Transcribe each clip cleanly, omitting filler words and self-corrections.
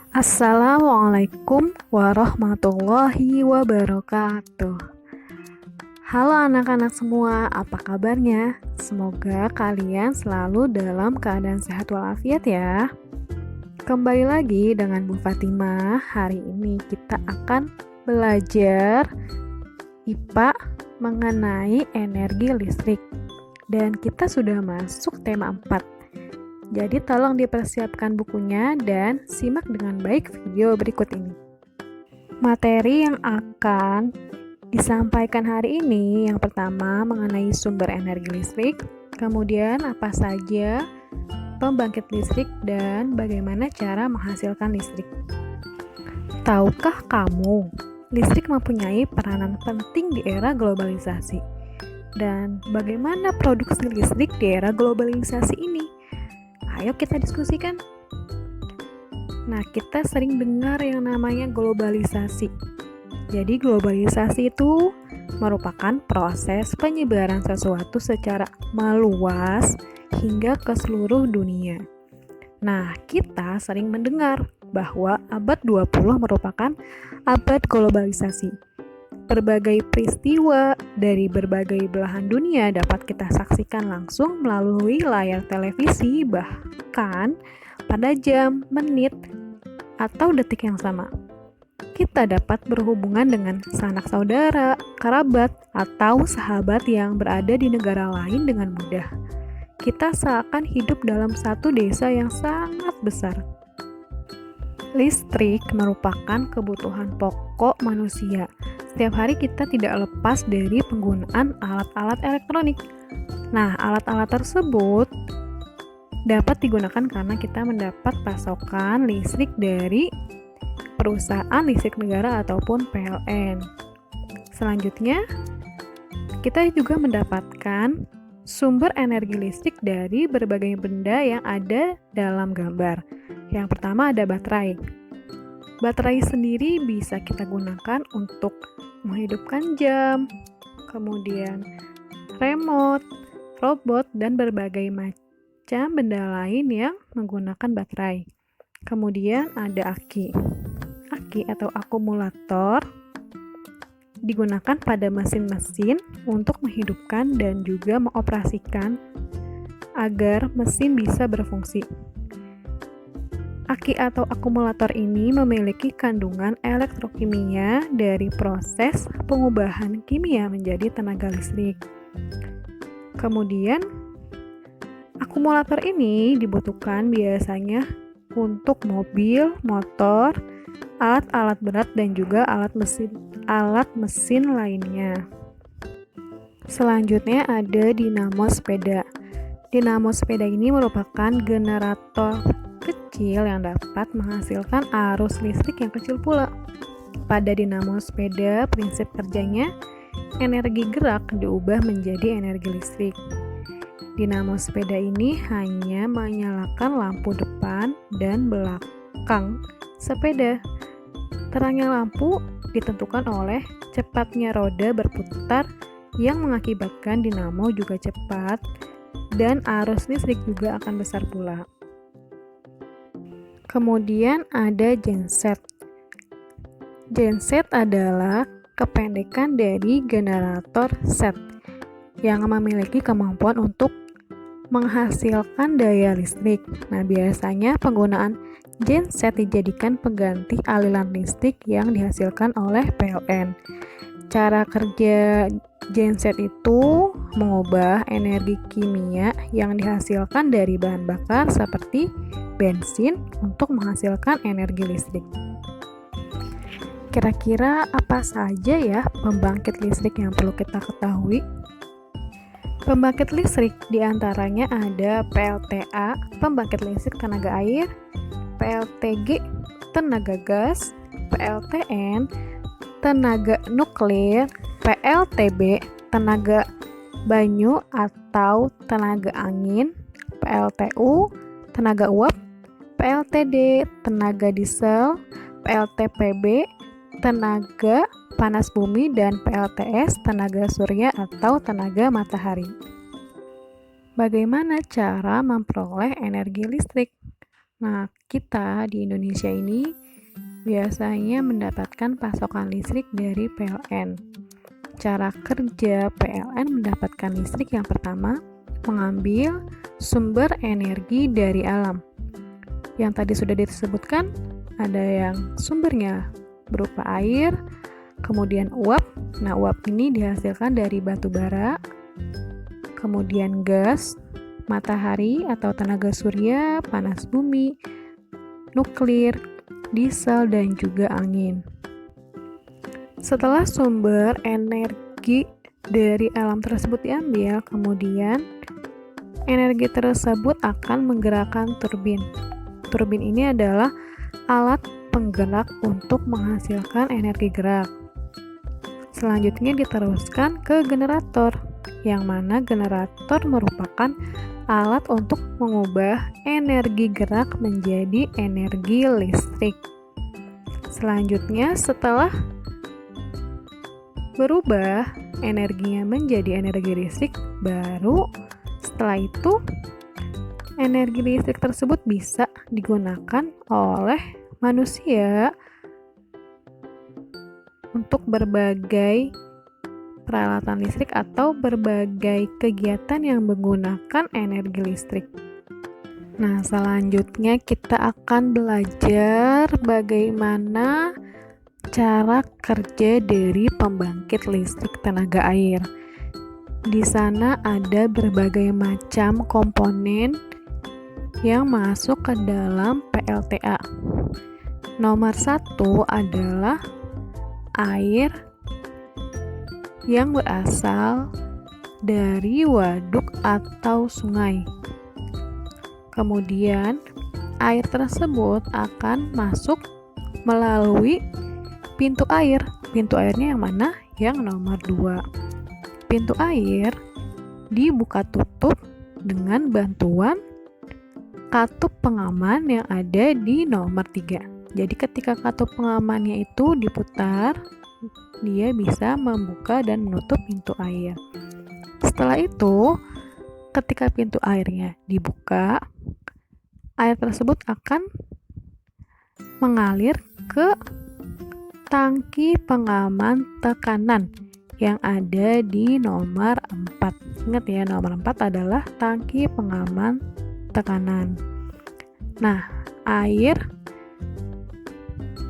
Assalamualaikum warahmatullahi wabarakatuh. Halo anak-anak semua, apa kabarnya? Semoga kalian selalu dalam keadaan sehat walafiat ya. Kembali lagi dengan Bu Fatimah. Hari ini kita akan belajar IPA mengenai energi listrik. Dan kita sudah masuk tema 4. Jadi tolong dipersiapkan bukunya dan simak dengan baik video berikut ini. Materi yang akan disampaikan hari ini yang pertama mengenai sumber energi listrik, kemudian apa saja pembangkit listrik dan bagaimana cara menghasilkan listrik. Tahukah kamu, listrik mempunyai peranan penting di era globalisasi. Dan bagaimana produksi listrik di era globalisasi ini? Ayo kita diskusikan. Nah, kita sering dengar yang namanya globalisasi. Jadi globalisasi itu merupakan proses penyebaran sesuatu secara meluas hingga ke seluruh dunia. Nah, kita sering mendengar bahwa abad 20 merupakan abad globalisasi. Berbagai peristiwa dari berbagai belahan dunia dapat kita saksikan langsung melalui layar televisi, bahkan pada jam, menit, atau detik yang sama. Kita dapat berhubungan dengan sanak saudara, kerabat, atau sahabat yang berada di negara lain dengan mudah. Kita seakan hidup dalam satu desa yang sangat besar. Listrik merupakan kebutuhan pokok manusia. Setiap hari kita tidak lepas dari penggunaan alat-alat elektronik. Nah, alat-alat tersebut dapat digunakan karena kita mendapat pasokan listrik dari perusahaan listrik negara ataupun PLN. Selanjutnya, kita juga mendapatkan sumber energi listrik dari berbagai benda yang ada dalam gambar. Yang pertama ada baterai. Baterai sendiri bisa kita gunakan untuk menghidupkan jam, kemudian remote, robot, dan berbagai macam benda lain yang menggunakan baterai. Kemudian ada aki. Aki atau akumulator digunakan pada mesin-mesin untuk menghidupkan dan juga mengoperasikan agar mesin bisa berfungsi. Aki atau akumulator ini memiliki kandungan elektrokimia dari proses pengubahan kimia menjadi tenaga listrik. Kemudian, akumulator ini dibutuhkan biasanya untuk mobil, motor, alat-alat berat dan juga alat mesin lainnya. Selanjutnya ada dinamo sepeda. Dinamo sepeda ini merupakan generator kecil yang dapat menghasilkan arus listrik yang kecil pula. Pada dinamo sepeda, prinsip kerjanya energi gerak diubah menjadi energi listrik. Dinamo sepeda ini hanya menyalakan lampu depan dan belakang sepeda. Terangnya lampu ditentukan oleh cepatnya roda berputar yang mengakibatkan dinamo juga cepat dan arus listrik juga akan besar pula. Kemudian ada genset. Genset adalah kependekan dari generator set yang memiliki kemampuan untuk menghasilkan daya listrik. Nah, biasanya penggunaan genset dijadikan pengganti aliran listrik yang dihasilkan oleh PLN. Cara kerja genset itu mengubah energi kimia yang dihasilkan dari bahan bakar seperti bensin untuk menghasilkan energi listrik. Kira-kira apa saja ya pembangkit listrik yang perlu kita ketahui? Pembangkit listrik diantaranya ada PLTA, pembangkit listrik tenaga air, PLTG, tenaga gas, PLTN, tenaga nuklir, PLTB, tenaga banyu atau tenaga angin, PLTU, tenaga uap, PLTD, tenaga diesel, PLTPB, tenaga panas bumi, dan PLTS, tenaga surya atau tenaga matahari. Bagaimana cara memperoleh energi listrik? Nah, kita di Indonesia ini biasanya mendapatkan pasokan listrik dari PLN. Cara kerja PLN mendapatkan listrik yang pertama, mengambil sumber energi dari alam. Yang tadi sudah disebutkan, ada yang sumbernya berupa air, kemudian uap. Nah, uap ini dihasilkan dari batu bara, kemudian gas, matahari atau tenaga surya, panas bumi, nuklir, diesel, dan juga angin. Setelah sumber energi dari alam tersebut diambil, kemudian energi tersebut akan menggerakkan turbin. Turbin ini adalah alat penggerak untuk menghasilkan energi gerak. Selanjutnya diteruskan ke generator, yang mana generator merupakan alat untuk mengubah energi gerak menjadi energi listrik. Selanjutnya, setelah berubah energinya menjadi energi listrik, baru setelah itu energi listrik tersebut bisa digunakan oleh manusia untuk berbagai peralatan listrik atau berbagai kegiatan yang menggunakan energi listrik. Nah, selanjutnya kita akan belajar bagaimana cara kerja dari pembangkit listrik tenaga air. Di sana ada berbagai macam komponen yang masuk ke dalam PLTA. Nomor 1 adalah air yang berasal dari waduk atau sungai. Kemudian, air tersebut akan masuk melalui pintu air. Pintu airnya yang mana? Yang nomor 2. Pintu air dibuka tutup dengan bantuan katup pengaman yang ada di nomor 3. Jadi ketika katup pengamannya itu diputar, dia bisa membuka dan menutup pintu air. Setelah itu, ketika pintu airnya dibuka, air tersebut akan mengalir ke tangki pengaman tekanan yang ada di nomor 4. Ingat ya, nomor 4 adalah tangki pengaman tekanan. Nah, air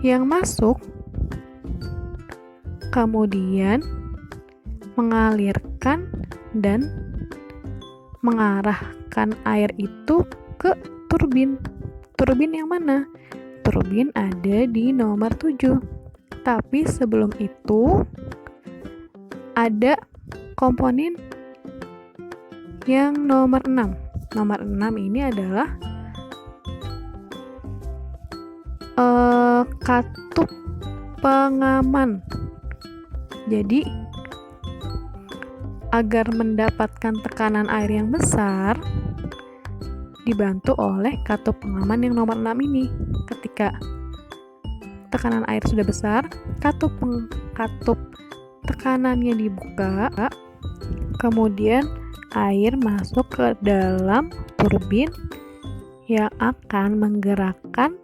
yang masuk kemudian mengalirkan dan mengarahkan air itu ke turbin. Turbin yang mana? Turbin ada di nomor 7. Tapi sebelum itu ada komponen yang nomor 6. Nomor 6 ini adalah katup pengaman. Jadi agar mendapatkan tekanan air yang besar, dibantu oleh katup pengaman yang nomor 6 ini. Ketika tekanan air sudah besar, katup tekanannya dibuka, kemudian air masuk ke dalam turbin yang akan menggerakkan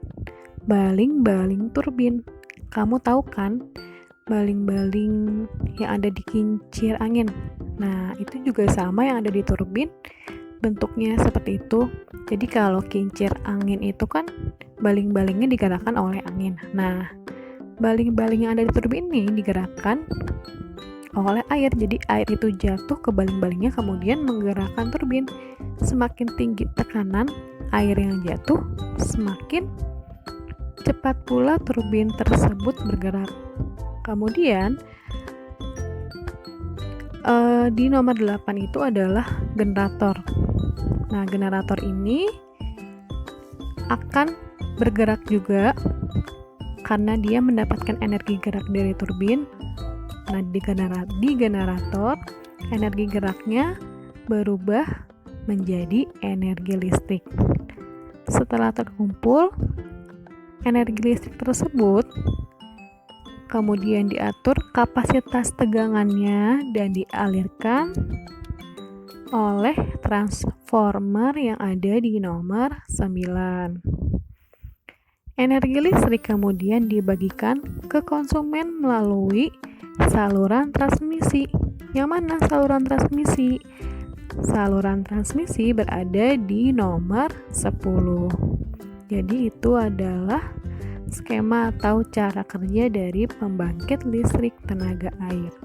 baling-baling turbin. Kamu tahu kan baling-baling yang ada di kincir angin? Nah, itu juga sama yang ada di turbin, bentuknya seperti itu. Jadi kalau kincir angin itu kan baling-balingnya digerakkan oleh angin. Nah, baling-baling yang ada di turbin ini digerakkan oleh air. Jadi air itu jatuh ke baling-balingnya kemudian menggerakkan turbin. Semakin tinggi tekanan air yang jatuh, semakin cepat pula turbin tersebut bergerak. Kemudian di nomor 8 itu adalah generator. Nah, generator ini akan bergerak juga karena dia mendapatkan energi gerak dari turbin. Nah, di generator energi geraknya berubah menjadi energi listrik. Setelah terkumpul energi listrik tersebut, kemudian diatur kapasitas tegangannya dan dialirkan oleh transformer yang ada di nomor 9. Energi listrik kemudian dibagikan ke konsumen melalui saluran transmisi. Yang mana saluran transmisi? Saluran transmisi berada di nomor 10. Jadi itu adalah skema atau cara kerja dari pembangkit listrik tenaga air.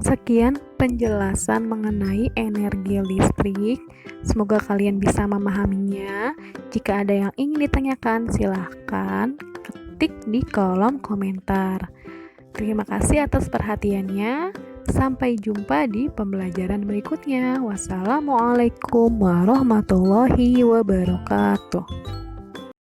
Sekian penjelasan mengenai energi listrik. Semoga kalian bisa memahaminya. Jika ada yang ingin ditanyakan, silahkan ketik di kolom komentar. Terima kasih atas perhatiannya. Sampai jumpa di pembelajaran berikutnya. Wassalamualaikum warahmatullahi wabarakatuh.